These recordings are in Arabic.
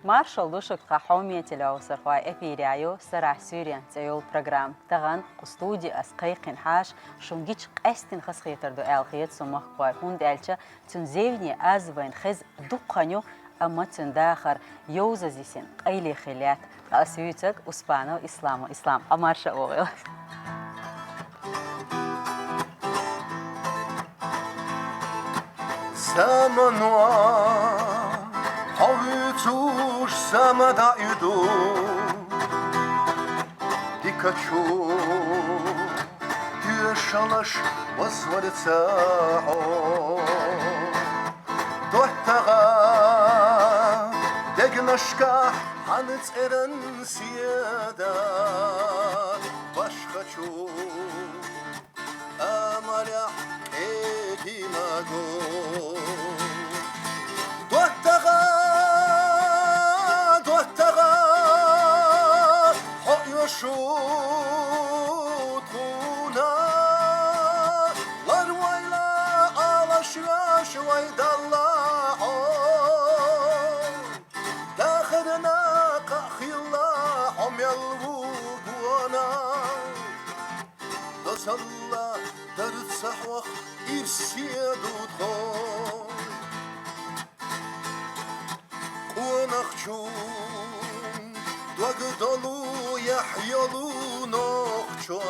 Маршал душок قحومية الأوسر خواي إبيريايو سرع سوريان تيول برنامج تغن قستودي أسقيقن حاش شونجيش قستن خس خيتر دو ألخيت سمخ خواي هون دالشة تنزيوني أزوين خز دقنيو أما تنداخر يوززيسين قيلي خليات أسيوتك أسبانو إسلام أمارشة أوغل Самонуа, хавицуш самада иду, Пикачу, тюшалаш возводится, Туаттага, дегнашка, ханец эрен сиеда, Баш хочу, амаля, эдимаго. شوطونا لرويلا على شوي دلعو داخلنا قخيلا هم يلوغونا تصلى درد صحوخ إرسيدو تخون ونخشون دوغدولو يحيلو نوخشوا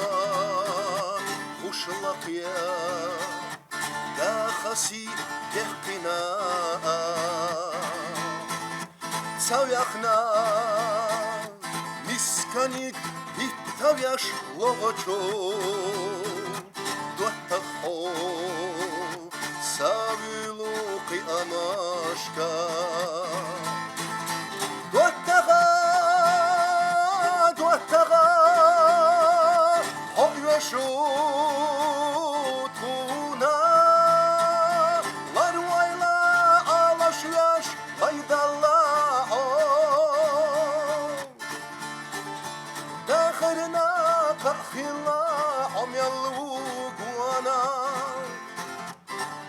وشلقيا داخسي دقنا سويخنا مسكنيك بيتاوياش لوغوچو دوتخو ساويلو قياماشكا شوطونا لرويلا على شواش بيدلعو داخلنا قخيلا هم يلوغوانا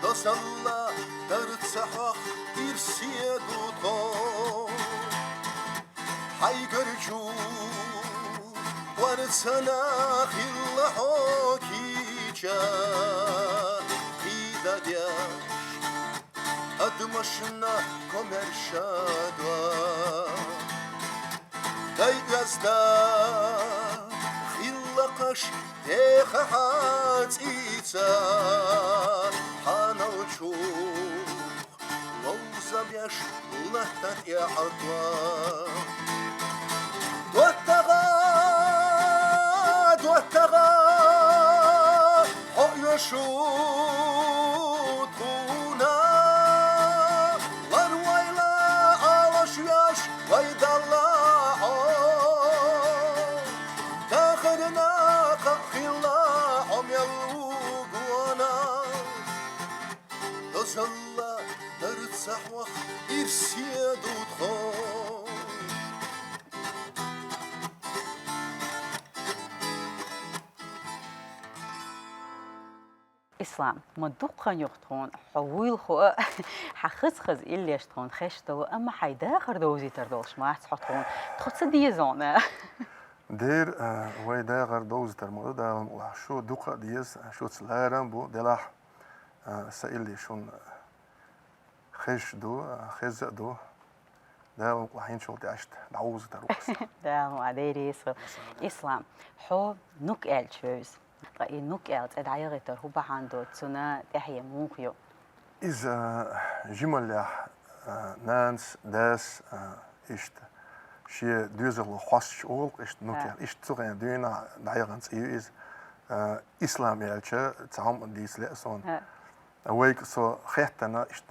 دوسلا درد صحوخ إرسيدو طون حيقرجو ورسنا خلا حكيجا إذا دياش أدمشنا كمرشادوا دايزدا خلا قش دخحات إيتا حنوشو لو زبيش لهتت يا عطوا شوطونا لرويلا على شواش ويدلعو داخلنا قخيلا هم يلوغوانا دوزلا درد صحوخ إرسيدو تخون إسلام مدوقن يختون حويل خو حخز إلي يشتون خشتو أما حيدا خردوزي تردوش ما تحطون تخص ديزون دير ويدا غردوز ترمودو دا شو دوقة ديز شو تسلارن بو دلاح سائلي شون خش دو خز دو دا وحين شو تعشت دعوز تروس دا معديري إسلام حو نوك الشوز رأي نوك ألت أدعيغتر هو بحاندو تسونا تحيي موكيو إذا جملة نانس داس إشت شيء دوزر لخوش أول إشت نوك إشت تغير دونا دعيغنس إيز إسلام يالشة تعم ديس لأسون أويك سو خيتنا إشت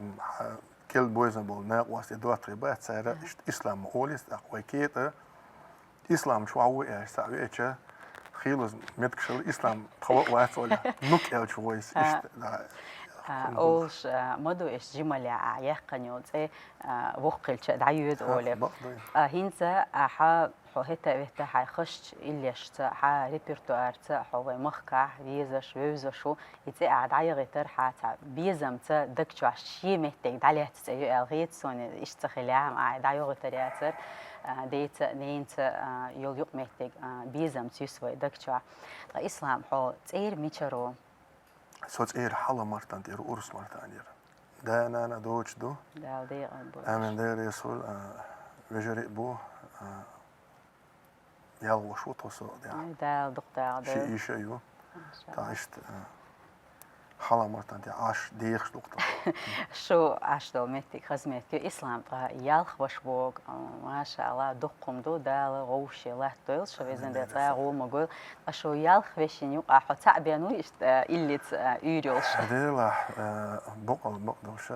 كل بويزن بول ناق واس دوات ربات سيرا إشت إسلام أوليس أقويكيت إسلام شو عوي إشت أويكيت خيلوز متكشل إسلام خوا واتولا نوك أل شويس إشت أولش مدو إيش جملة عيق قنيوت وقل شد عيود أولي هينسا حوهتا بيتا حيخش إليش ريبرتوار حوه مخكع بيزش ويزشو يتي قاعد عيغتر حاتا بيزمتا دكتو عشي مهتك داليه تسأيو الغيت سون إيش تخليها قاعد عيغتر ياتر ديت نينت يول يوق مهتك بيزمت يسوي دكتو إسلام حو تير ميشرو صوت إير حلا مرتان دير أورس مرتان دير ده أنا دوتش دو ده ودي أمن دير يسول وجري بو يلا شو تصو ده دكتور شيء شيء تعيشت حلا مرتان دي عاش ديخش دكتور شو عاش دو متك خزمتك إسلام يالخ وشبوق ما شاء الله دقم دو دال غوشي لا تويل شو بيزن ده تاغو مقول شو يالخ وشينيو قاحو تعبينو إشت إليت يوريولش ديلا بقدوش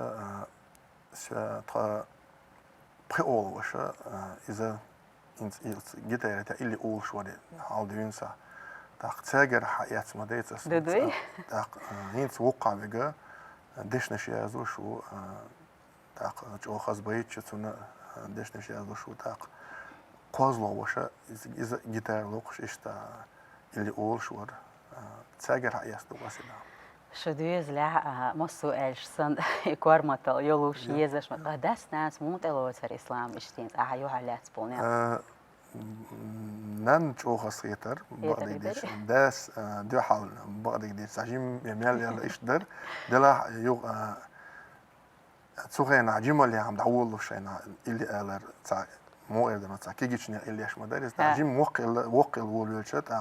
تا بريول وش إذا إنت جيتار تا إلي أول شو ده حال دينسا تاق تاجر حياة مديت أصلا ددوي تاق هينت وقع بجا دش نشيازو شو تاق جو خاص بيت شتونا دش نشيازو شو تاق قازلو وشا إذا جيتار لوقش إشتا اللي أول شو تاجر حياة دواسي ده شدويز لا مصو إيش سند كورماتل يلوش يزش داس ناس مو تلوتر إسلام إشتين أحيو على سبونيا نان جو خاصيتر بعد ديش داس دو حال بعد ديش عجيم يميل يلا إيش در دلا يو تسوغين عجيم اللي عم دعول شينا اللي ألر تاع مو إردنا تاع كيجيشني اللي إيش مدارس عجيم وقل والولشت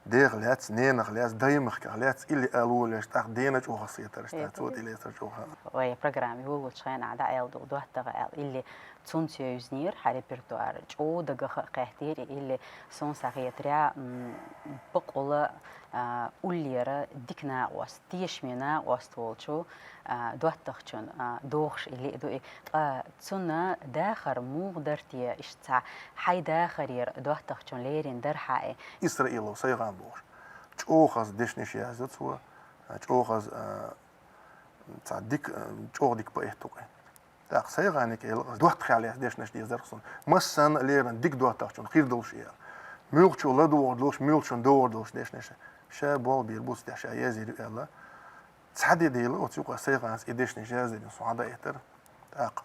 دير لات نين غلاس دايمخ غلاس اللي قالوا ليش تاع دينا جو خاصيتر تاعود اللي ترجوها وي برنامج هو وشين عدا دو دو تغال اللي تونسيو يزنير ريبرتوار جو دغه قهتير اللي سون ساغيتريا بقول أوليرا ديكنا واستيشمنا واستولشو دوتخشون دوخش اللي دو تسونا داخر مو درتي اشتع حي داخرير دوتخشون ليرين درحاي إسرائيل وسيغان بوش تشوخز ديشنيش يازتسوا تشوخز تاع ديك تشوخ بايتوك تاع سيغانيك دوت خالي ديشنيش دي زرخصون مسن ليرن ديك دوتخشون خير دوشيا ميلچو لا دوردوش ميلچون دوردوش ديشنيش شابول بيربوس داش يازير يلا تحدي ديلو وتيقوا سيغانس إديشنيش يازير صعدا يتر تاق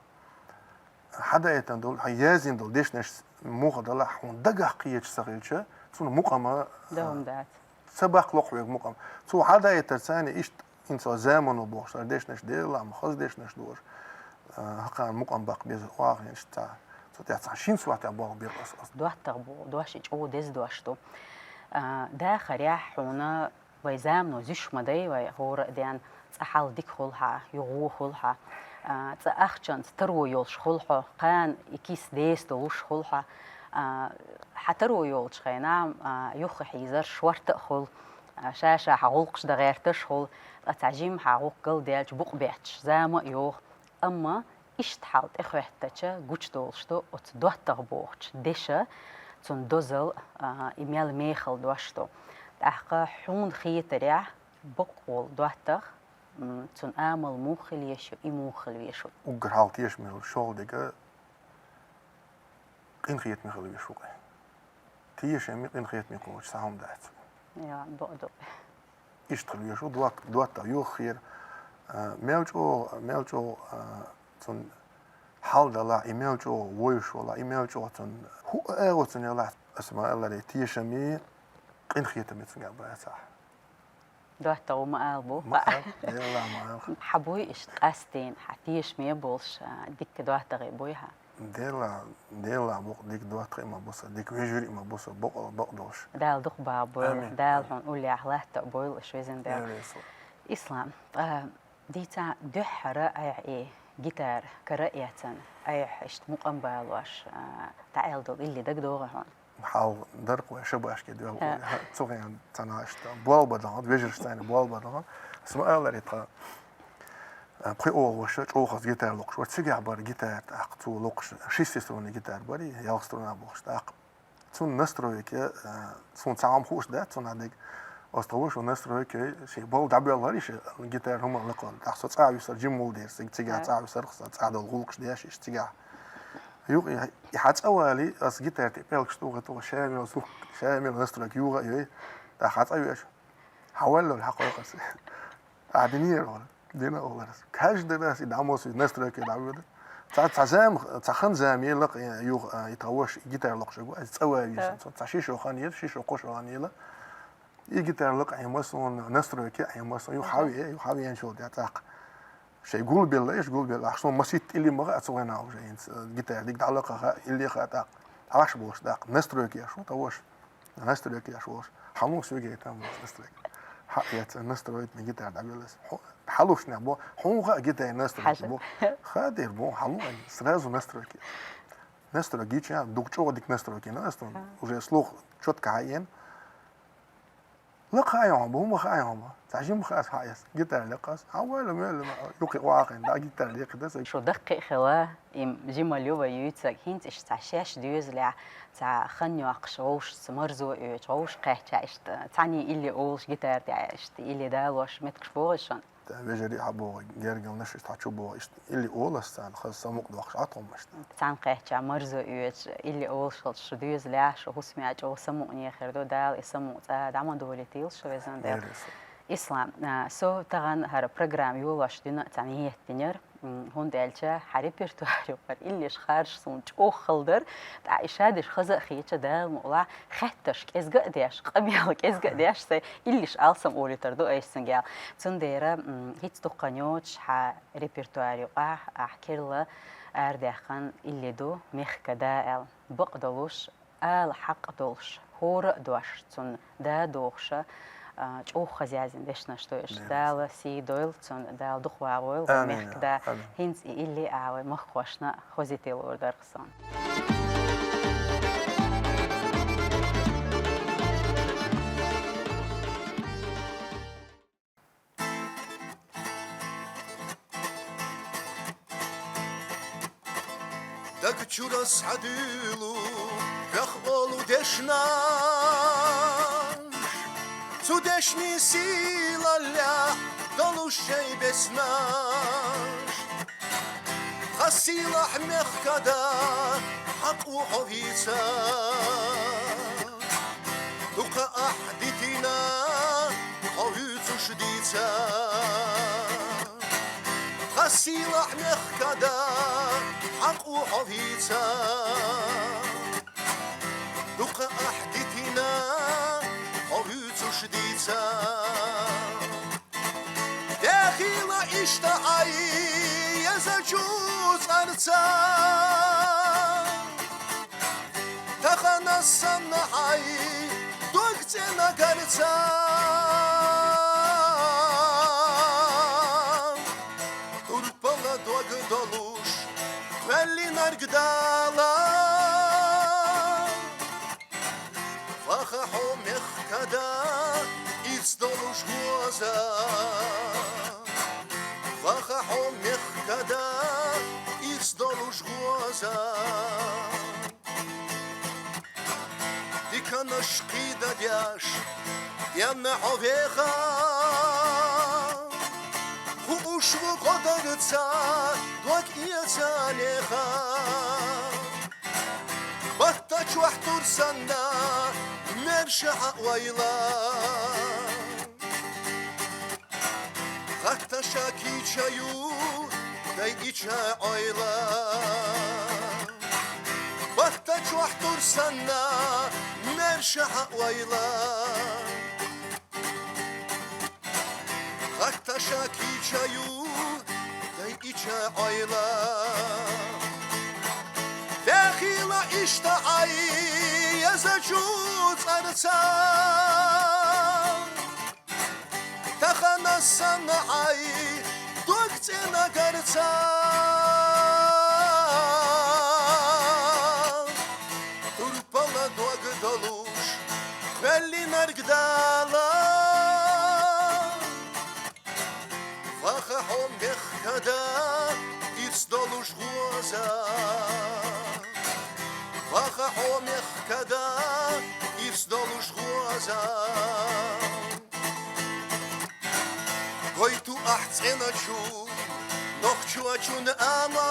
حدا يتندول يازين دول ديشنيش مغدلا حون دقه قيش صغيرشة تسون مقامة دوم دات سبق لقوي مقام تو حدا يترساني إيش إنسان زمن وبوش ديشنيش ديل لا مخز ديشنيش دور هقا مقام باق بيز واغين شتا تاع شين سوات ابو بير اصلا دوح تغبو دوش او ديز دوشتو داخل يا حونا ويزامنو زيش مدي وهور ديان تحال ديك خلها يغو خلها تأخشن ترو يولش خلها قان يكيس ديس دوش خلها حترو يولش خينا يخ حيزر شورت خل شاشة حغلقش دغير تشخل تعجيم حغوق قل ديالش بوق بيحتش زامو يوخ أما إشتحالت إخواتتشا قوش دولشتو وتدوه تغبوغش ديشا تون دوزل إميال ميخل دوشتو تأخا حون خيتريا بقول دوهتغ تون آمل موخل يشو إموخل يشو وقر حالت يشمل شغل ديكا إن خيت ميخل يشو تيش يمي إن خيت ميخل ساهم دات يا بقدو إشتغل يشو دوهتغ يو خير ميلجو تون حال دلا إيميلجو ويشو لا إيميلجو تون هو أغوتن يلا اسمع الله دي تيش يمي إن خيت ميتن قبل صح دوهتغ وما ألبو يلا ما حبوي إشتقاستين حتيش ميبولش ديك دوهتغ بويها ديلا بوق ديك دوهتغ ما بوص ديك ويجري ما بوص بقدوش دال دق بابويل دال هون قولي أحلاه تقبويل شويزن دال إسلام ديتا دحرة أي جيتار كرأية أي إشت مقام بالواش تعال دول اللي دق دوغه هون حال درق وشباش كده صغير تناقشت بوال بدلان ويجرستين بوال بدلان اسمه الله ريتا بري أول وش أوخذ جيتار لوكش وتسجع بار جيتار تأخذ لوكش شيستون جيتار باري يالستون أبوش تأخذ تون نستروي كي تون تعام خوش ده تون هذيك أستوش ونستر هيك شيء بول دعبي الله ليش الجيتار هم اللي قال تحصل صعب يصير جيم مول دير تيجي صعب يصير خص صعد الغلقش دياش تيجي يو يحات أولي أس جيتار تبيل شتوغ تو شامل وسوق شامل ونستر يوغا يو تحات أيش حاول له الحقيقة عدنير ولا دينا ولا كاش دناس يدعموس نستر كي دعبي تعزام تخن زامي لق يوغ يتغوش جيتار لقش جو تسوي تعشيش وخانيل شيش وقش وخانيل يجيتار لق يمسون نستر كي يمسون يحاوي ينشل يعتق شيء يقول بالله ايش يقول بالله عشان مسيت اللي ما أتسوينا أو شيء جيتار ديك دعلقة اللي خاتق عاش بوش داق نستر كي شو توش نستر كي شوش حموس يجي تام نستر حقيقة نستر من جيتار دعبيلس حلوش نعبو حوغا جيتار نستر بو خادر بو حلو سرازو نستر كي نستر جيتش يعني دوكشو ديك نستر كي نستر وجه سلوخ شوت كعين لقى يوم بهم خايم تعجيم خاص حايس جيتار لقاس أول ما يوقي واقع دا جيتار لقى شو دقيق خوا إم جمال يوبا يوتسك هنت إيش تعشاش ديوز لع تع خنيو عقشوش سمرزو يوش قاعد إيش تعني اللي أولش جيتار تاع إيش اللي دا وش متكشفوشان بجري حبوا جرجل نش تحشبوا إيش اللي أولس عن خاص سموك دوخش عطهم مش تان قاعد مرزو يوش اللي أولش شو ديوز لع شو هو سمع جو سموني خير دال يسمو دعمان دولتيل شو بيزن دال إسلام سو تغن هر برنامج يولاش دينا تانيه تنير هون دالشة حريبرتواريو بر إلليش خارج صنج أو خلدر تعيشادش خزق خيتش دال مقلع خاتش كيس قديش قبيل كيس قديش سي إلليش ألسم أولي تردو أيش سنجال تنديرة هيت تقنيوش حريبرتواريو أحكيرلا أرداخن إللي دو مخ كدال بقدلوش الحق دولش هور دوش تن دا دوخشة جو خزيازين دشنا شتوش دال سي دويل تون دال دخواويل ومخ دا هنس إللي أعوي مخوشنا خوزيتي الأوردر قصان دك تشورس عديلو يخبلو دشنا Судешни сила ля долушей беснаш Хасила мехкада حق وحويسا Дука أحدثنا حويت شديتا Хасила мехкада حق وحويسا Дука أحدثنا شديتا داخل اشتعي يزجوز أرتا تخنا الصنعي دوكتنا قرتا تربلا دوغ دولوش خلي نرقدالا فخحو مخكدا يتصدلوش غوزا فخحو مخكدا يتصدلوش غوزا ديكا نشقيدا دياش ديانا عويخا خوشو قدرتا دوك إيتا ليخا بطاش وحتور سنة مرشح ويلا خطا شاكي شايو دايجيشا عيلا بطاش وحتور سنة مرشح ويلا خطا شاكي شايو دايجيشا عيلا داخل اشتعي يزجوز أرتا تخنا الصنعي دوكتنا قرتا تربلا دوغ دولوش خلي نرقدالا فخحو مخكدا يتصدلوش غوزا فخحو مخكدا يتصدلوش غوزا ჟუაზა გოიტუ ახცენაჩუ ნოხჩუაჩუნ ამა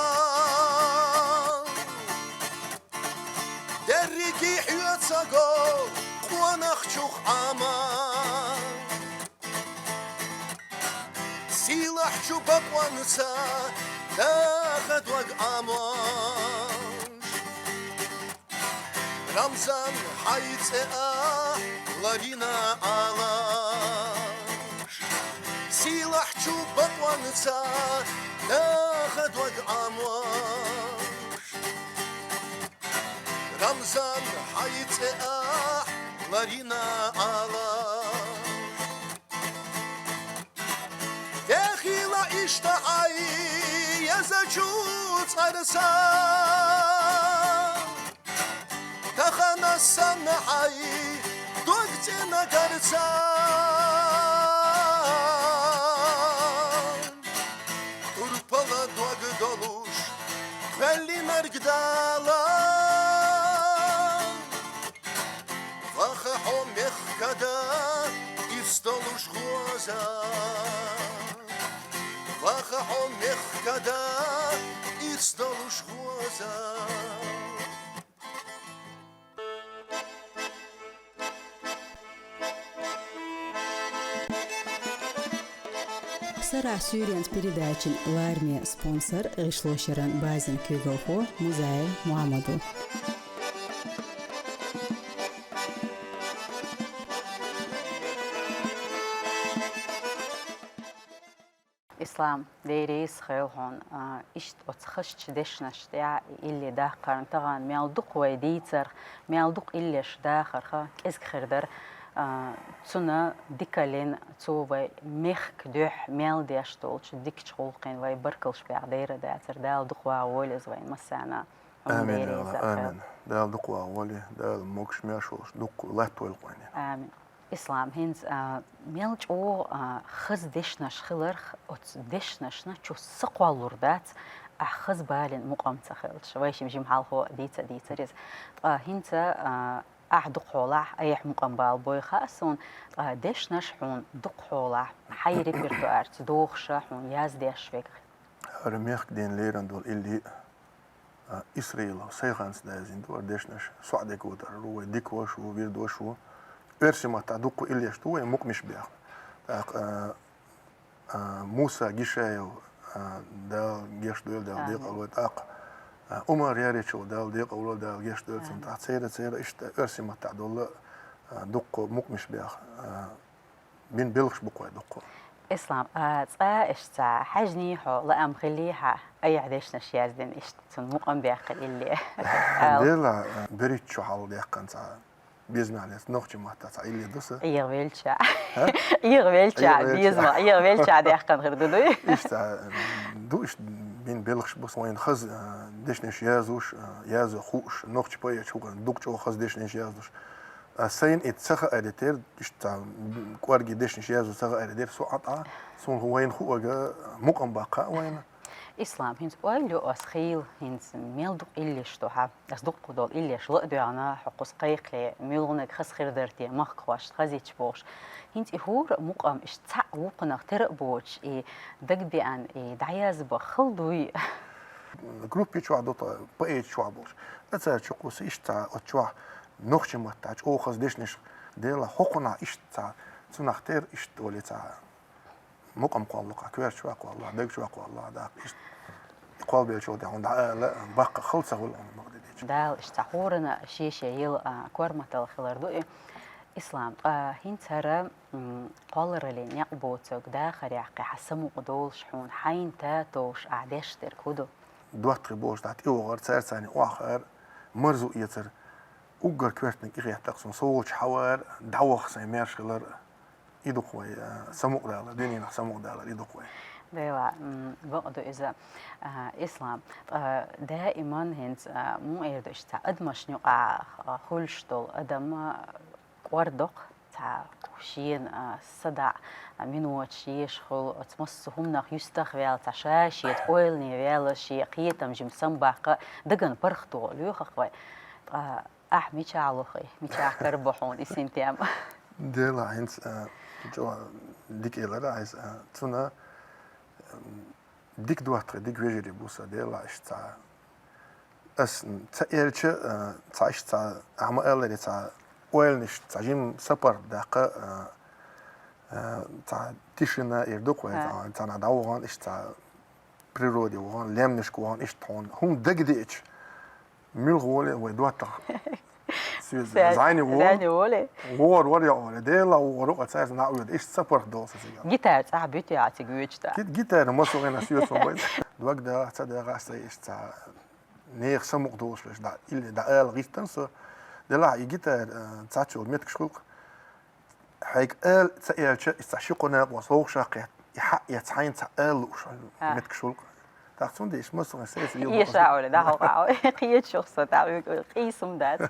დერიგი ჰიოცაგო ყუანახჩუხ ამა სილაჰჩუ ბაყვანსა დახადვაგ ამა رمزان حيث لارينا علاش سلاح شوبت وانسى ناخد وقعماش رمزان حيث لارينا علاش داخل اشتعي يزجوت عرسان تخنا السمحي دوقتنا قرصان تربلا دوق دولوش خلي مرقدالان فخحو مخكدا يستولوش خوزان فخحو مخكدا يستولوش خوزان Сара Сюрианс передачи Лармия спонсор Ишлошеран Базин Кюгохо Музей Муамаду. إسلام ديريس خيلهون إشت أتخشش دشنش تاع اللي داخر طبعا ميالدق ويديتر ميالدق إليش داخر خا إسك خردر تسونا ديكالين تسوى ميخك دوح ميال ديشتولش ديك تشغلقين وي بركلش بعدير داتر دال دقوا وولز وين مسانا آمين يا الله آمين دال دقوا وولي دال موكش مياشولش دق لا تولقين آمين إسلام هنز ميلج أو خز دشنش خلرخ أت دشنش نشو سقوالور دات أخز بالين مقام تخلش ويش مجيم حال هو ديتا ريز هنز أحد قولع أي مقام بالبوي خاصون دشنش حون دق قولع حيري بيرتو أرت دوخش حون ياز ديش فيك رميخ دين ليران دول اللي إسرائيل سيغانس دازين دور دشنش سعدك ودر روي ديك وشو بيرد وشو ارسم تعدق إلي شتوه مقمش بيخ موسى جيشايو دال جيش دول دال ديق أولاد عمر ياريشو دال ديق أولاد دال جيش دول تحت سيرة إشت ارسم تعدول دق مقمش بيخ بين بلغش بقوي دق إسلام إشتا حجني حو لأم خليها أي عديش نشياز دين إشت مقام بيخ اللي ديلا بريت شو حال ديق كانت بيزمع ناس نوختي مهتاز عيلي دوسة يغويلشا بيزمع يغويلشا دي أحكام غير دودوي إشتا دوش بين بلغش بس وين خز ديشنش يازوش يازو خوش نوختي بايا شوغن دوكتشو خز ديشنش يازوش سين اتسخا أريتير إشتا كوارجي ديشنش يازو سخا أريتير سو عطا سون وين خوغا مقام باقا وين إسلام هنز أولو أسخيل هنز ميلدق إلي شتوها أصدق دول إلي شلقدو عنا حقوس قيقلي ميلغنك خس خير درتي مخقواش تخزيتش بوش هنز إهور مقام إشتاع وقناق ترقبوش دقدي عن دعياز بخلدوي جروب يشوع دوتا بايت شوع بوش أتسا تشقوس إشتا أتشوع نوخش مهتاج أو خز ديشنش ديلا حقنا إشتا تنختير إشت ولي تا مقام قوالقا كوير شوع قوالله دق شوع قوالله داق إشت قوال بيشو ده عند لا باقي خلصة ولا مقدرش دال اشتحورنا شيشة يل كورمة الخلردو إسلام هنترى قال رلين يقبوتك داخل يعقي حسمو قدول شحون حين تاتوش أعداش تركودو دوات بوش دات إيوغر تسير ثاني وآخر مرزو يتر أوجر كويرتنك إغيح تقسم صوت حوار دعوخ سيمير شغلر إيدو قوي سموق دالا دينينا سموق دالا إيدو قوي ديوا بقدو إذا إسلام دائما هنت مو إيردو إشتا أدمش نقع خلشتول أدم وردق تا كوشين صدع منوات شيش خل تمسهم نخ يستخوال تشاشي تقولني ويلا شي قيتم جمسم باقة دقن برختو ليوخ خوي ميشا علوخي ميشا كربحون إسنتيام ديلا هنس جو ديك إلى عايز تنا ديك دوات ديك ويجري بوسا ديلا إشتا أس تأيلش تعيش تا عم ألري تا ويلنش تجيم سبر دقة تا تيشنا يردوك وين تا نداوغان إشتا بريرودي وغان لامنش كوان إشتون هم دقديش ملغولي ودوات زعيني وله وور يا ولا ديلا وروق تساعد نعود إيش سبر دوس سيجا جيتار صاحبتي يعطيك ويجتا جيتار ما سوينا سيوس موبايل دوك دا تصدق غاستي إيش تا نير سمق دوس ليش دا إلي دا آل غيستنس ديلا جيتار تساعدشو الميتك شغلق هيك آل تساعدش استعشقنا وصوغ شاقيت يحق يتعين تآل وش الميتك شغلق تاخذون ديش ما سوينا سيس هي شاول ده هو قيد شخص تعرف قيسم ده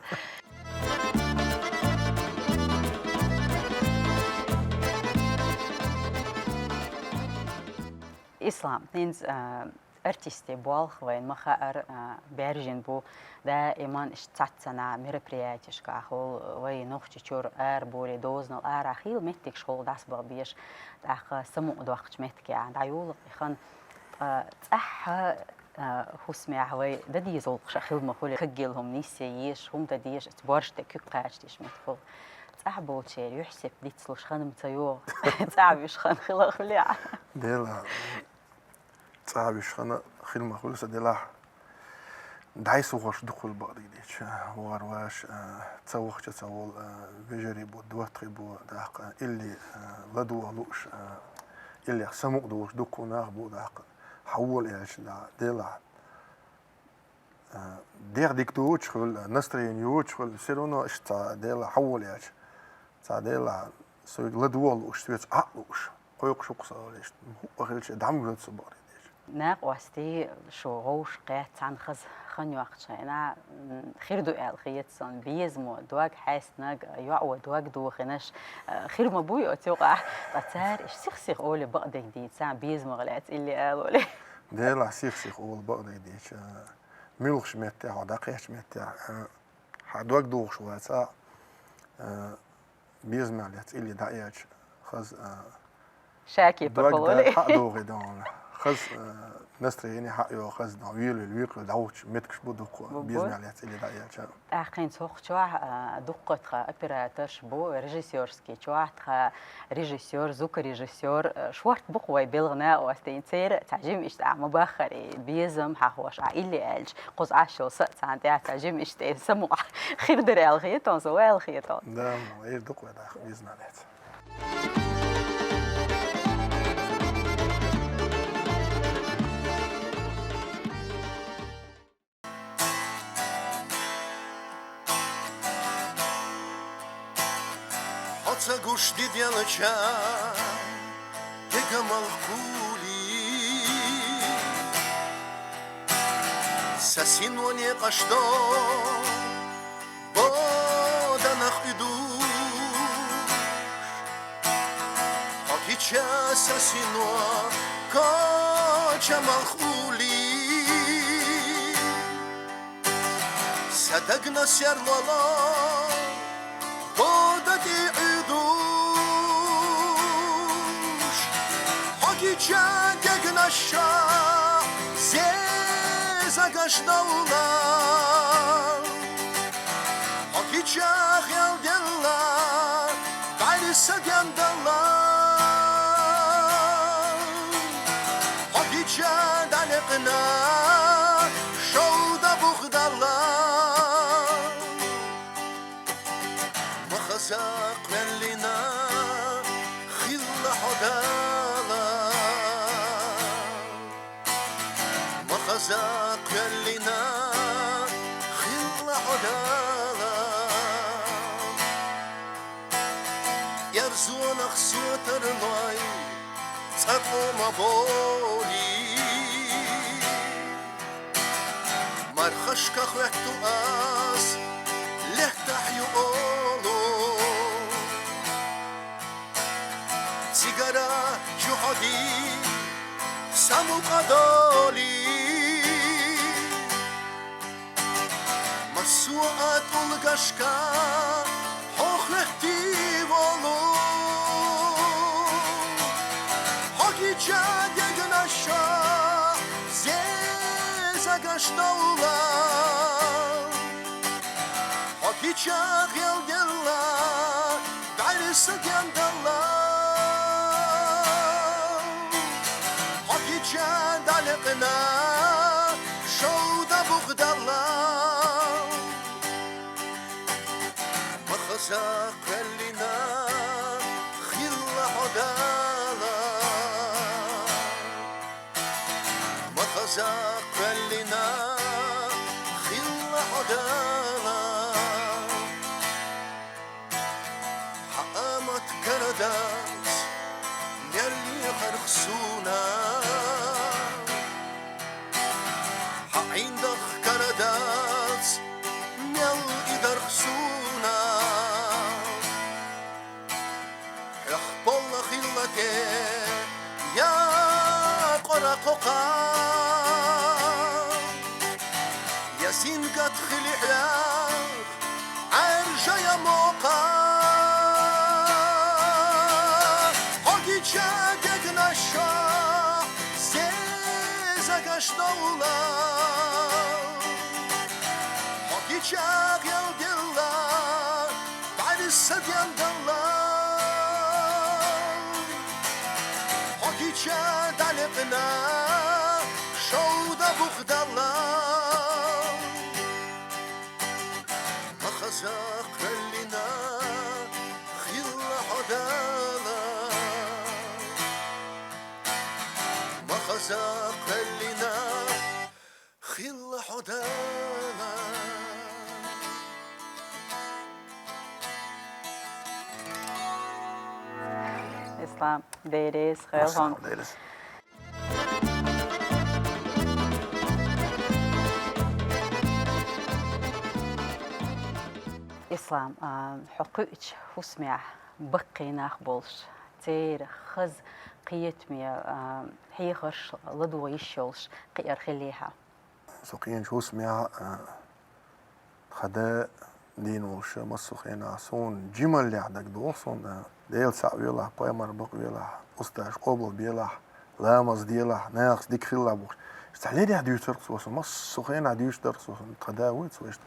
إسلام نينز ارتستي بالخ وين مخاطر بيرجن بو دائما اشتاتنا مربرياتش كاخول وين نوختي شور بولي دوزنال اخيل متك شغل داس بيش داخ سمو دوقت متك يعني دايول خن صح حسمي هواي ددي زول شخيل مخول خجلهم نيسيش هم دديش تبارش تكقاش تيش متفول صح بولشير يحسب ديتسلوش خانم تيو صعبش خان خلا خليع ديلا صعبش خان خيل مخول سديلا دايس وغش دخول بعض ديش وارواش تسوخ تسول بيجري بو دوتري بو داق اللي لدو لوش اللي سمق دوش دكونا بو داق حول إيش ديلا دير ديكتوش خل نسترين يوش خل سيرونا إشتا ديلا حول إيش تا ديلا سوي لدو لوش سويت عقلوش قيق شو قصاليش هو غيرش دعم جد صباري ناق واستي شو غوش قات عن خز خن وقت شينا خير دو الخيت صن بيزمو دواق حاس ناق يعو دواق دو خناش خير ما بوي اتوقع قتار ايش سيخ اول بقدك دي ساعه بيزمو غلات اللي قالوا لي ديلا سيخ اول بقدك دي ميلخش متاع دقيقش متاع دواق دو شو ساعه بيزمو غلات اللي دايج خز شاكي بقولوا لي حقدو غدون خز نستريني حقيو خز داويل الويق داوتش متكش بدوك بيزمع عليها اللي دايا اخين سوق شواه دقت اوبراتورش بو ريجيسورسكي شواه ريجيسور زوك ريجيسور شوارت بقوي بلغنا واستين سير تعجم ايش مباخر بيزم حهوش اللي الج قز عشو سات عند تعجم ايش سمو خير دري الخيطون سوال الخيطون ده غير دقوه ده بيزمع عليها گوش دیدن چند دگمال خولی سسین و نیقشتا بادن اخیدوش آکیچه سسین و کاچمال خولی صدقنا سرلالا باددی Gidecek aşağı Zeza kaşdağlar Gidecek yeldenler Gayrı sedyendeler Gidecek dalıqına Şovda buğdalar Mıxızaq mellina Xilla hodar خزاق يلينا خل عدالا يرزون خسوت الرماي تقوم بولي مرخشك خوحتو آس لحتحيو أولو سيجارة جهدي سمو قدالي مسوعة القشكة حوخ لحتي والله جادق نشا زيزا قشتولا حكي شاغل دلا داير السكن دلا حكي شادلقنا شودا بغدلا مخزاق كلنا خلا حدالا مخزاق كلنا خلا حدالا حقامت كردات يلي خرخسونا حقين دخ كردات يلي درخسونا يخبل خلتي يا قرقوقا يا سينقت خليح عرجة يا موقع حقي جادق نشا زيزا قشتولا حقي جاغل دلا بعد السديان دلا حقي جادلقنا شودا بغدلا مخزاق لنا خل حدالا مخزاق لنا خل حدالا İslam deriz, xeyl Deriz. إسلام حقوقش وسمع بقي ناخبولش تير خز قيت ميا هي خرش لدو يشولش قير خليها سوقين شو سمع خدا دين وش مسخينا صون جمل اللي عندك دو صون ديل سعويلا بايمر بقويلا أستاذ قبل بيلا لامز ديلا ناقص ديك خلا بوش استعلي عديوش ترقص وصل مسخينا عديوش ترقص وصل تخداويت سويشت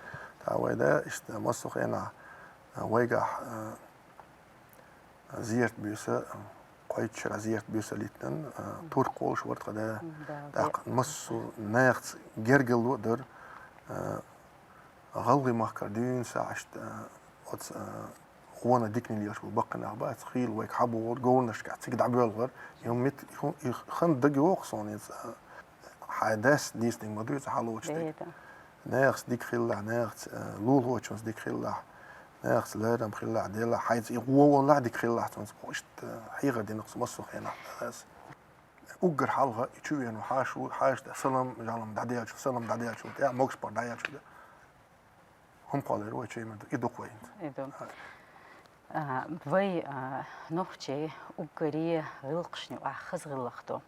تعوي ده است مسخينا ويجا زيرت بيسا قايد شرا زيرت بيسا ليتن تورق والش ورد خدا داق مسو ناقص جرجل ودر غلغي ماكر دين ساعشت وانا ديكني ليش بقنا عبات خيل ويك حبو قولنا شكا تيجي عبيال غير يوم مت خن دقي وقصون حدث ديستنج ما دويت حلوش ناقص ديك خلا ناقص لول هو تشونس ديك خلا ناقص لارم خلا ديلا حيز هو لا ديك خلا تشونس بوشت حيغه دي نقص مصو خينا بس اوجر حلقه يشوي انه حاش سلام جالم دعديا شو سلام دعديا شو يا موكس بار دعديا شو هم قالوا روي شيء من يدو كوين يدو وي نوختي اوجري غلقشني واخز غلقتو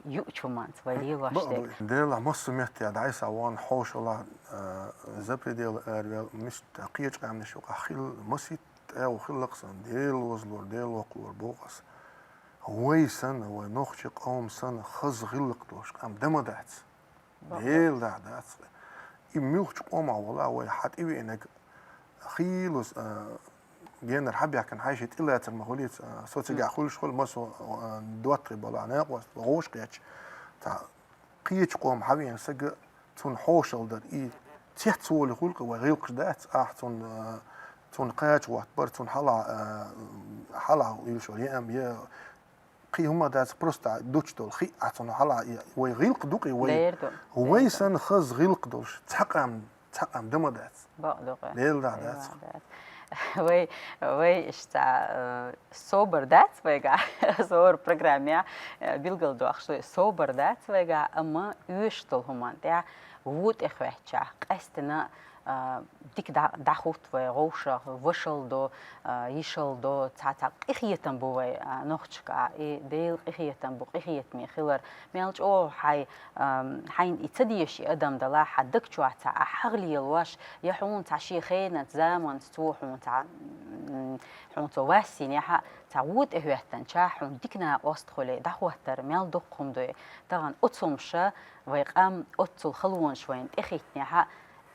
يؤتمانت ولي واشتك ديلا مصو مهتي عايز اوان حوش ولا زبري ديال اريال مش تقيج قام نشوق خيل مسيت او خلقسن ديل وزلور ديل وقلور بوقس هوي سنه هو نوختي قوم سنه خز غلقتوش قام دمدات ديل دعدات يميوخ قوم والله هو حت ايوي انك خيلوس جينا الحبي كان عايش إلا ترمغوليت صوت جا خول شغل مسو دوتري بلا ناقص غوش قيتش تاع قيتش قوم حبي سج تون حوشل در إيه تيحت سول خلق وغيلق دات تون قيتش واتبر تون حلا يلشوا يام يا قي هما دات بروستا دوتش دول خي تون حلا وغيلق دوقي وي سن خز غيلق دوش تحقم دم دات بقدق ليل دات وي اشتا صوبر دات ويجا صور برنامج بيلقل دوخشلي صوبر دات ويجا اما يشتل همان تاع وود اخواتشا قستنا ديك داخوت وغوشة وشل دو يشل دو تعتق إخيتن بوي نخشكا ديل إخيتن بو إخيت مي خلر ميلج أو حين يتديشي أدم دلا حدك شو تاع حغلي الواش يحون تاع شي خينة زمن تروحون تاع حون تواسين يا تعود إهوتن شا حون ديكنا أستخلي دعوتر مال دقهم دوي طبعا أتصمشة ويقام أتصل خلون شوين إخيتني ها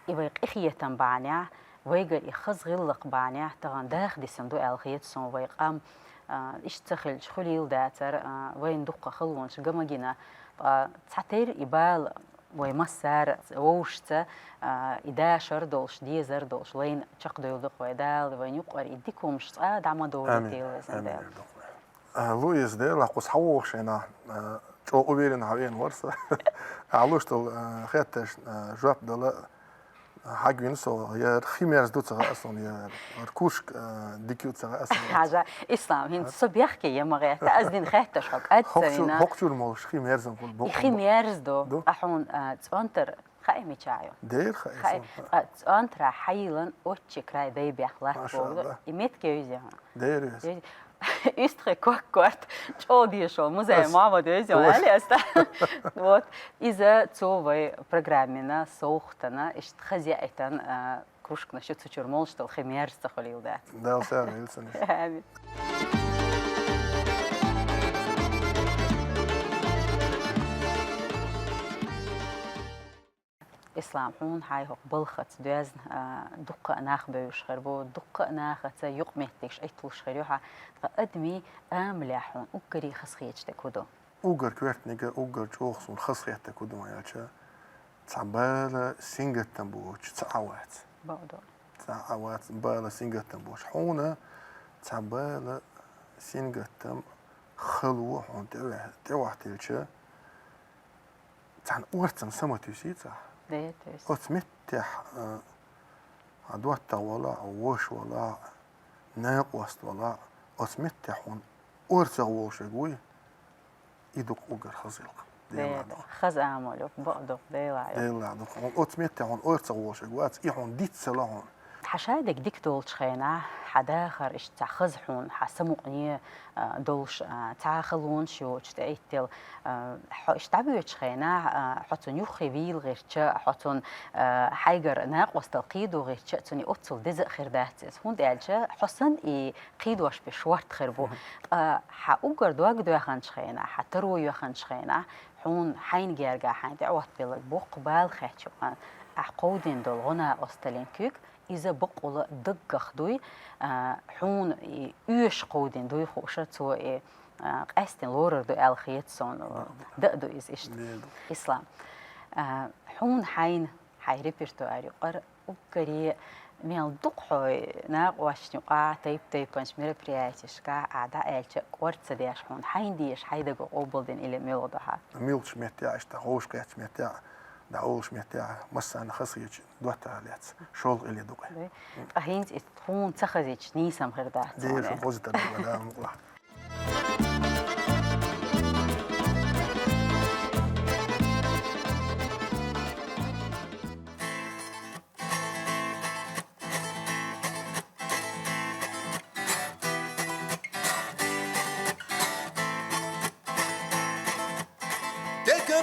يبقى إخيتن بعنيا ويقر يخز غلق بعنيا طبعا داخل صندوق الخيط سون ويقام اشتغل شخليل داتر وين دقة خلون شجما جينا تعتير يبال ويمسر ووشته إذا شردولش دي زردولش وين تقدر يلدق ويدال وين يقر يديكم مش دعم دورتي وزن لويس ده لقوس حوش هنا شو قبيلين هاوين ورثة علوش تل خيتش جواب دل حاجين سو يا خيميرز دوت سغا أصلا يا ركوش ديكيوت سغا أصلا حاجة إسلام هند صبيح كي يا مغير تأذن خيتش حق أتسينا حقشو الموش خيميرز نقول بق خيميرز دو أحون تونتر خايمي شايو دير خايف تونتر حيلن أوتشك راي دي بيخلق ما شاء الله يميت كيوزي دير Истре квart чоди шо музей мама дезё али аста вот иза цовой программина соухтана ишт хазяйтан кружкна шо цучурмол что химерста холилда да сэр Нильсон إسلام حون هاي هو بلخت دوز دقة ناخ بيوش خربو دقة ناخ يقمتش أي طول شخريوها قدمي ملاحون أقري خسخيتش تكودو أقر كويت نيجا أقر جوخس والخسخيت تكودو ما يالشا تعبالة سينجت تنبوش تعوات بعدو تعوات بالة سينجت تنبوش حونا تعبالة سينجت تم خلوة حون توح تيلشا تعن أورتم سمتوسي صح ديتس أتمتح عدوات ولا ووش ولا ناقوست ولا أتمتح ون أرتغ ووش قوي يدق أجر خزيلق ديت خز أعمله بعدو ديلا ديلا دق أتمتح ون أرتغ ووش قوات يحون ديت سلاهون حشادك ديك دولش خينا حداخر إش تخزحون حسمقني دولش تاخلون شو تأيتل إش تعبيرش خينا حطون يخي فيل غير شا حطون حيجر ناق واستلقيدو غير شا توني أتصل دزق خرداتس هون دالشا حسن قيدوش بشوارت خربو حأوجر دواج دوا خانش خينا حترو يو خانش خينا حون حين جرجع حين تعوت بلك بقبال خاتشو عقودين دول غنا أستلين كيك إذا بقول دق خدوي حون يوش قودين دوي خوشة سو قاستن لورر دو الخيط صون دو إز إشت إسلام حون حين ريبرتو أريقر وكري ميل دقحوي ناق واشنو تيب بانش مريبرياتيش كا أعداء ألش قرت سديش حون حين ديش حيدقو قوبلدين إلي ميلو دوها ميلش ميتاع اشتغوش قيت ميتاع دعوش ميتاع مسان خصيج دوتا ليت شغل اللي دوقي هينت تكون تخزيج نيسم غردات دير في بوزيتر ولا مقلع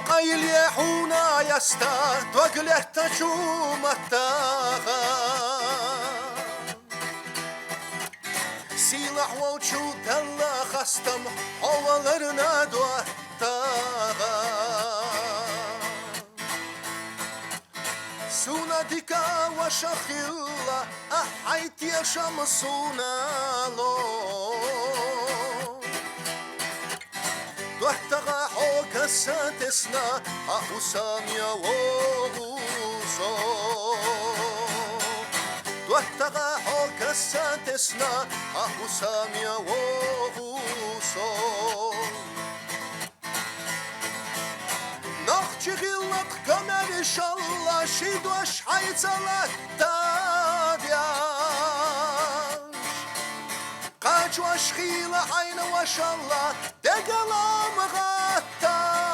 قايل يا حونا يستا توقلت تشومتا سيلح وشو دلا خستم حوالرنا دوتا سونا ديكا وشخيلا أحيت يا شمسونا لو دوحتغا حوك ساتسنا أحسام يا ووزو دوحتغا حوك ساتسنا أحسام يا ووزو نخشي غلط كمر إن شاء الله شيدوش حيتلك قاچوش خيل عين وش الله دقلام غتابياش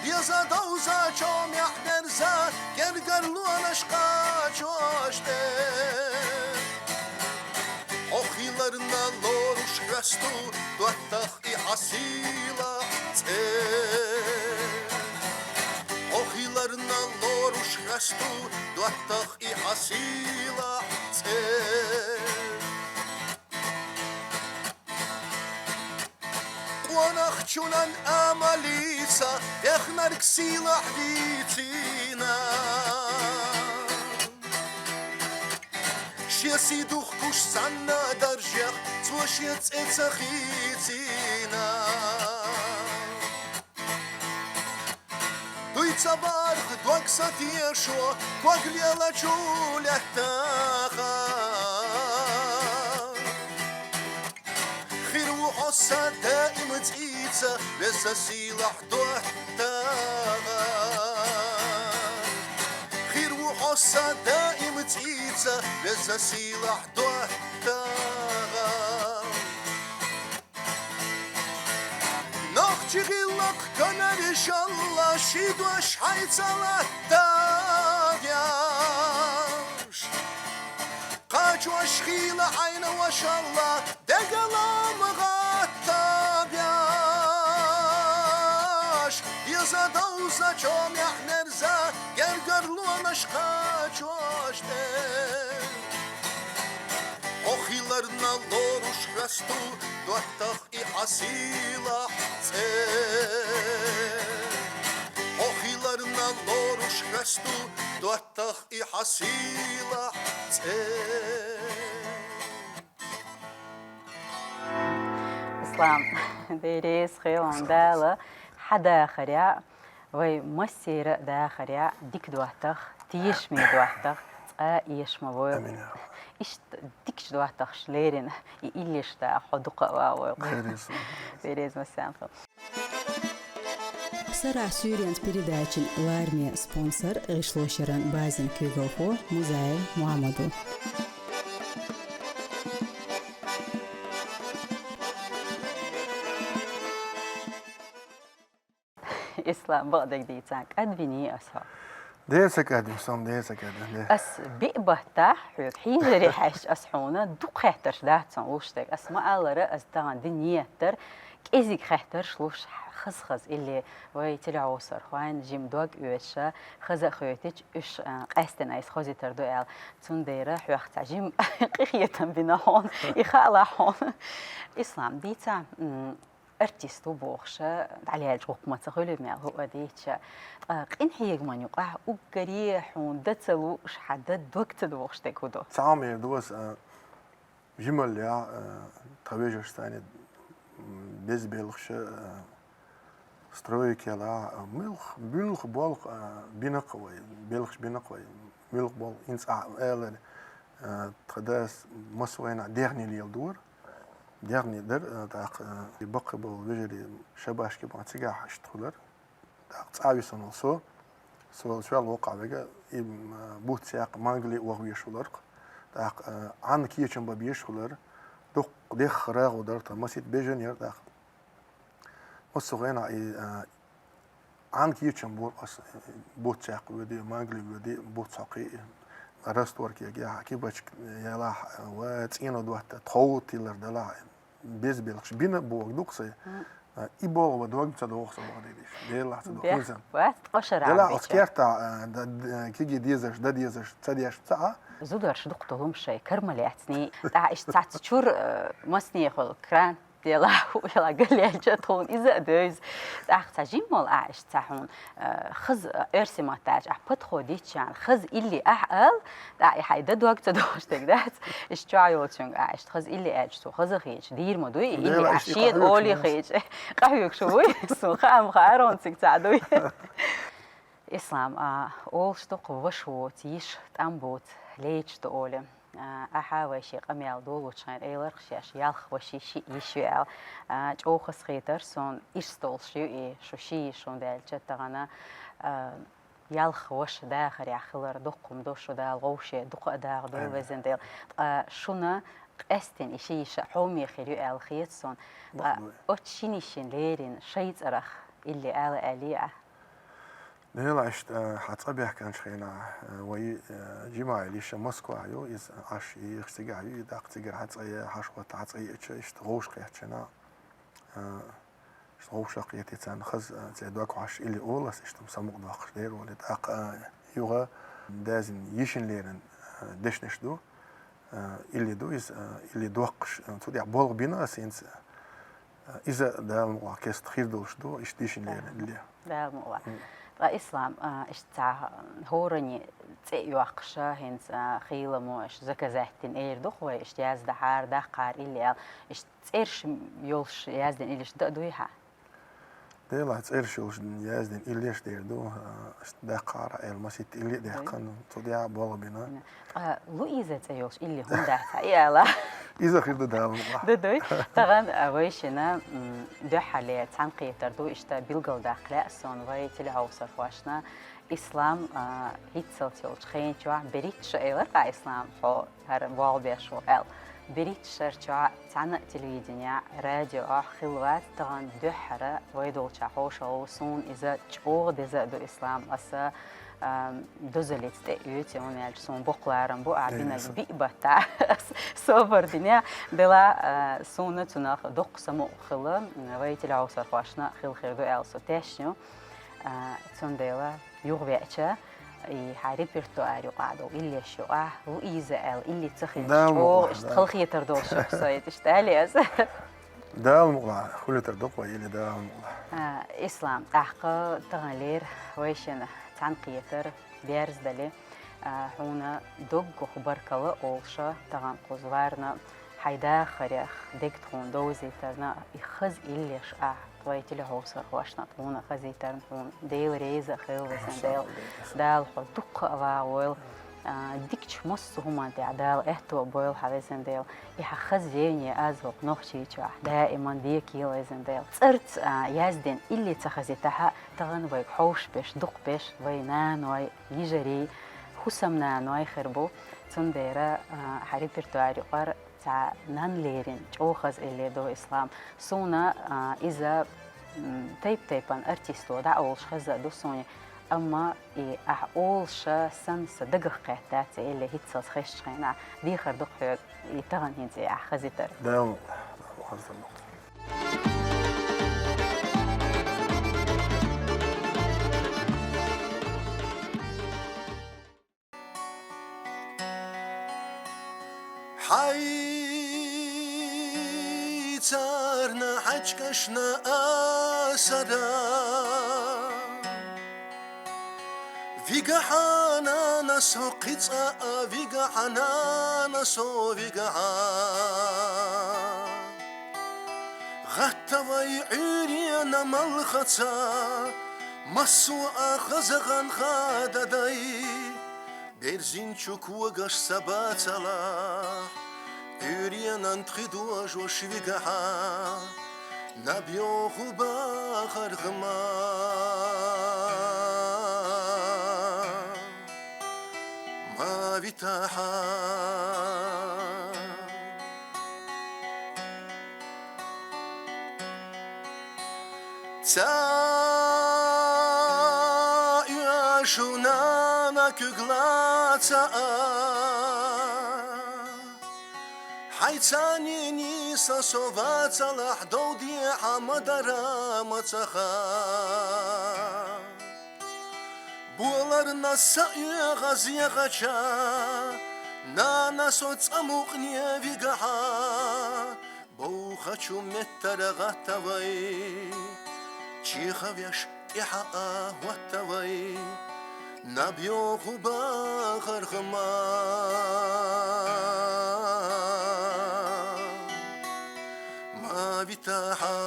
ديزا دوزا چوم يحدر زا گرگر لونش قاچوش ده أخيلرنا لورش رستو دوتخ إحسيلا أخيلرنا لورش رستو دوتخ إحسيلا ونخشنا أمليسا إحنا ركسيلا حديثنا شيسي دوخكوش سعنا درجة توشيت إتخيتنا دويتا بارخ دوك ساتيشو دوك ليلا جولة تاخا خير وحصة دائما تقيتها لسا سيلح دوح تاخا خير وحصة دائما تقيتها لسا سيلح دوح تاخا نخجغلق كنر إن شاء الله شيد وشحيت على التاجاش قاج وشخيل عين وشاء الله دقلا مغتابياش يزا دوزا جوم يحنرزا قرقر لونش قاج وشتين Oxilarına loruş restu Duhtaq i asila Oxilarına loruş restu Duhtaq i asila إسلام ديريس خيلون دالة حدا خريا وي مسيرة دا خريا ديك دواتخ تيش مي دواتخ إيش ما امين يا رب إيش ديكش دواتخ شليرين إيليش دا حدقة واو ديريس مسام Сара Сюрианс передачи Лармия спонсор Ришлошеран Базин Кюгохо Музей Мухаммаду. إسلام بقدر ديتك أدبني أسها ديسك ادم صم ديسك ادم أس بيبهتا حيجري حيش أسحونا دوق خيترش داتسان وشتك أسماء الله رأس تغان دنياتر كيزيك خيتر شلوش خز اللي وي تلعو صرخوان جيم دوغ يوشا خزا خويتج اش قاستن ايس خوزي تردو ال تون ديرا حوخت جيم قيخيتن بنا هون يخالا هون اسلام ديتا ارتستو بوخشا عليها الجوق ما تقولي مال هو ديتشا قين حيق من يقع وقريح ودتلو شحدد دوكت دوخشتك ودو تعامل دوس جمل يا تواجهش ثاني без белых стройки ла милх бюлх бол бинақвай белх бинақвай милх бол инс эл традас масвайна дерни лилдур дерни дер так бақы бол вежери шабашки батига хаштхулар так цависон олсо сол швал вақавега им бутсяқ мангли вагвишулар так ан киечен бабишулар دوق ديخ راغ ودرت مسيت بيجن يرداخ وصغينا عن كيتشن بور أس بوتشاق ودي مانجلي ودي بوتشاقي رستور كي جا كيبش يلا واتينا دوات تخوت يلر دلا بيز بيلخش بينا بوق دوقسي إيبول ودوق تدوق صباح ديش ديلا تدوق إنسان وقت قشر دلا أسكيرتا كيجي ديزش دا ديزش تديش ساعة زودرش دقتهم شيء كرملي أتني تعيش تعت شور مسني خل كران يلا يلا قال لي الجتون إذا دوز أخت جيمول عايش تاعون خز إرسي ما تاج أحبط خوديش يعني خز اللي أحقل تاعي حيدد وقت دوش تقدر إشترايول شون عايش خز اللي أجتو خز خيج دير مدوي اللي عشيد أولي خيج قهوك شوي سو خام خيرون تقعدوي إسلام أول شتوق وشو تيش تأمبوت ليش تقولي أحاول شيء قميل دول وشان إيلر خشيش يالخ وشي شيء يشوال جوخس خيتر سون إشتول شيء شو شيء شون دال جتغنا يالخ وش داخل يخلر دقم دوشو دال غوشي دق داغ دول وزن دال شونا قستن إشيش حومي خيرو الخيت سون أتشينيشين ليرين شيء أرخ اللي آلية نهلا عشت حتصبح كان شخينا وي جماعة ليش موسكو عيو إز عش يخسج عيو داق تجر حتصي حشوة حتصي إيش غوش قيتشنا غوش قيتي تان خز زيدوك عش اللي أولس إيش تمسمق داقش دير ولا داق يوغا دازن يشن ليرن دش نشدو اللي دويز اللي دوقش تودع بولغ بينا سينس إذا ده المعكس تخير دوش دو إشتيش اللي ده مو إسلام إشتاع هورني تيوقشة هنس خيلة موش زكزهتين إير دخوة إشتياز دحار دقار اللي إشتيرش يولش يازدين إليش دويها ده لا تسيرش يولش يازدين إليش دير دو دقار المسيت اللي دقن تودع بولغ بينا لو إذا تيولش اللي هم دهتا يلا إذا خير ده دوي طبعا ويشنا دو حالية تنقية دو إشتا بيلقل داخل سون وي تلي عوصر واشنا إسلام هيتسلتيولش خين جوا بريتش إيلر إسلام فو هر والبيش وإل بريتش جوا تانا تلفزيونيا راديو خلوات طبعا دو حرة ويدول شاحوش وصون إذا تشوغ ديزا دو إسلام أسا دوزلت تأيوت يعني سون بقلارن بو عبينا بيبتا صبر دنيا دلا سونة تناخ دق سمو خلا ويت العوصر فاشنا خل خير دو ألسو تشنو تون دلا يغبيتشا يحارب برتواريو قاعدو اللي شو وإذا اللي تخيل شو اشتخل خيتر دول شخصية اشتالي أس ده المقلع خلي تردق ويلي ده المقلع إسلام أحقا تغلير ويشنا تنقيتر بيرز دلي هنا دوغ خبر كلا أولشا تغان قزوارنا حيدا خريخ ديكتون دوزيترنا يخز إليش طويت له هوسر واشنا طونا خزيترن هون ديل ريزة خيل وسن ديل دال حدوق أواول ديكش مص هما تعدال إحتو بويل حويسن ديل يحخز جيني أزوق نخشي تشاح دائما ديكي ويسن ديل صرت يازدين اللي تخزيتها تغن ويك حوش بيش دق بيش وينان وي يجري حسمنا نوي خربو تنديرا حريب برتواري قر تاع نان ليرين جوخز اللي دو إسلام سونا إذا تيبان أرتيستو دا أولش خزا دو سوني أما أولش سنس دقق قهتات اللي هيتساس خيش خينا دي خردق حيوك يتغن هنزي خزيتر ده خزيتر النقطة حيتارنا حجكشنا أسدا فيقا حانا نسو قطع فيقا حانا نسو فيقا غتا ويعيرينا مالخطا مسو أخزغن خادداي برزين شوك وقش سبات صلاح عيرينا نتخدوش وشفقها نبيوخ باخر غما ما بتاحا تا يعشونا كغلاتا حيتاني نيسا صوفات لحدودي حمدرا متخا بولارنا سأي غزي غجا نانا صوت أموقني فيقها بوخاتشو متر غتوي چيخا ويش إحا واتوي نبيوخ باخر خما ما بتاحا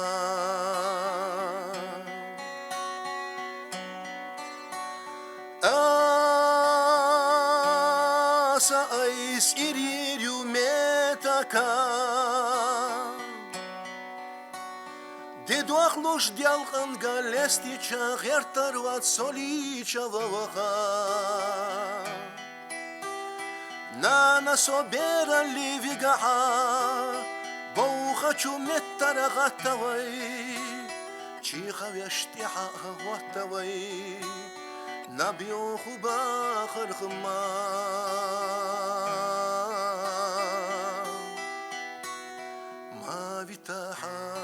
آسا أيس إريريو ميتاكا ديدو أخلوش ديالقن غالستيچا غير تروات سوليچا ووخا نانا صبيرا اللي فيقعا بوخاتشو متر غتوي چيخا ويشتيحا غتوي نبيوخ باخر خما ما بتاحا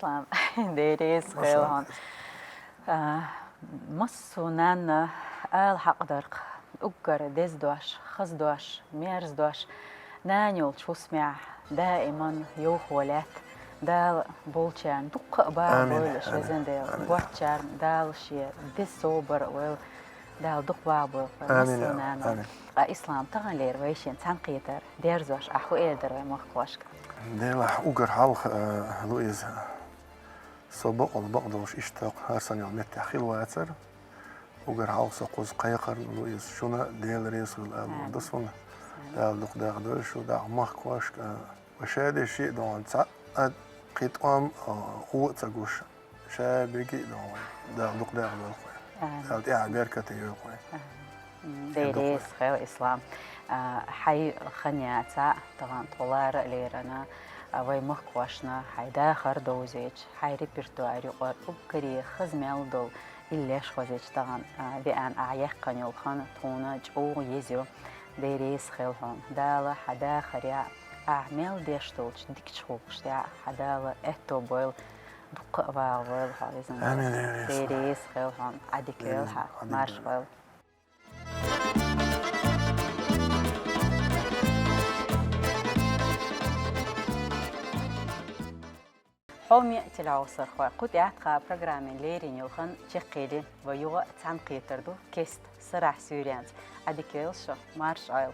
إسلام ديريس خيلهن مصونان آل حق درق أجر دز دوش خز دوش ميرز دوش نانيول شو سمع دائما يوخولات دال بولشان دق با بولش زين دال بوتشار دال شيء دس صوبر ويل دال دق با بول مصونان إسلام تغن لير ويشين تنقيتر ديرزوش أخو إيدر ومخوشك ديلا أجر حلق لويز صباق البقدوش اشتاق هرسن يوم التأخير واتر وجر عاوز قوس قيقر لويز شونا ديل ريس والدسون دال دق داغدوش وداغ مخكوش وشادي شيء دون تسع قيتقام قوة تجوش شابيكي دون داغ دق داغدوش دال تيع بيركة يوقي ديريس خير إسلام حي خنياتا طبعا طولار ليرنا وي مخكوشنا حي داخر دوزيج حي ريبرتوار يقر أبكري خزميل دول إليش خوزيج طبعا بأن أعيق قنيول خان تونا جو يزيو ديريس خيلهم دالا حدا خريا أعمل ديشتولش ديك تشوقش داع حدا إتو بويل دق باول هذا ديريس خيلهم عديكيلها مارشويل حومي تلاوسر خوا قد يعتقى برنامج ليرين يلخن تقيلي ويوغا تنقيتردو كيست سرح سوريانز أديكيل شو مارش آيل